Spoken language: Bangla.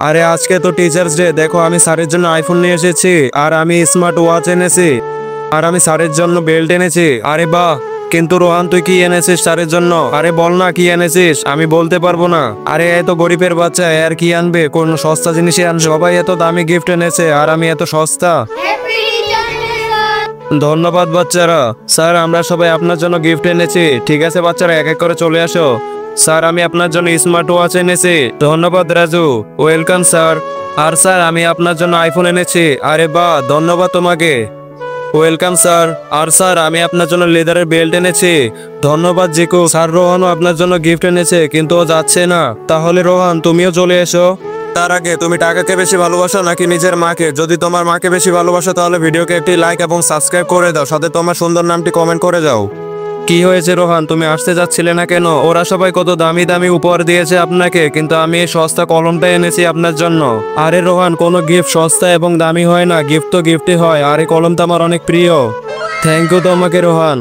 আরে আজকে তো টিচার্স ডে, দেখো আমি স্যারের জন্য আইফোন নিয়ে এসেছি, আর আমি স্মার্ট ওয়াচ এনেছি, আর আমি স্যারের জন্য বেল্ট এনেছি। আরে বাহ, কিন্তু রোহান তুই কি এনেছিস স্যারের জন্য? আরে বল না কি এনেছিস, আমি বলতে পারবো না। আরে এত গরিবের বাচ্চা আর কি আনবে, কোন সস্তা জিনিসই আনবে? সবাই এত দামি গিফট এনেছে আর আমি এত সস্তা। ধন্যবাদ বাচ্চারা। স্যার আমরা সবাই আপনার জন্য গিফট এনেছি। ঠিক আছে বাচ্চারা, এক এক করে চলে আসো। স্যার আমি আপনার জন্য স্মার্ট ওয়াচ এনেছি। ধন্যবাদ রাজু। Welcome sir. আর স্যার আমি আপনার জন্য আইফোন এনেছি। আরে বাহ, ধন্যবাদ তোমাকে। Welcome sir. আর স্যার আমি আপনার জন্য লেদারের বেল্ট এনেছি। ধন্যবাদ জিকু। স্যার রোহানও আপনার জন্য গিফট এনেছে, কিন্তু ও যাচ্ছে না। তাহলে রোহান তুমিও চলে এসো। তার আগে তুমি টাকাকে বেশি ভালোবাসো নাকি নিজের মাকে? যদি তোমার মাকে বেশি ভালোবাসো তাহলে ভিডিওকে একটি লাইক এবং সাবস্ক্রাইব করে দাও, সাথে তোমার সুন্দর নামটি কমেন্ট করে যাও। কি হয়েছে রোহান, তুমি আসতে যাচ্ছিলে না কেন? ওরা সবাই কত দামি দামি উপহার দিয়েছে আপনাকে, কিন্তু আমি এই সস্তা কলমটা এনেছি আপনার জন্য। আরে রোহান, কোনো গিফট সস্তা এবং দামি হয় না, গিফট তো গিফটই হয়, আর এই কলমটা আমার অনেক প্রিয়। থ্যাংক ইউ তোমাকে রোহান।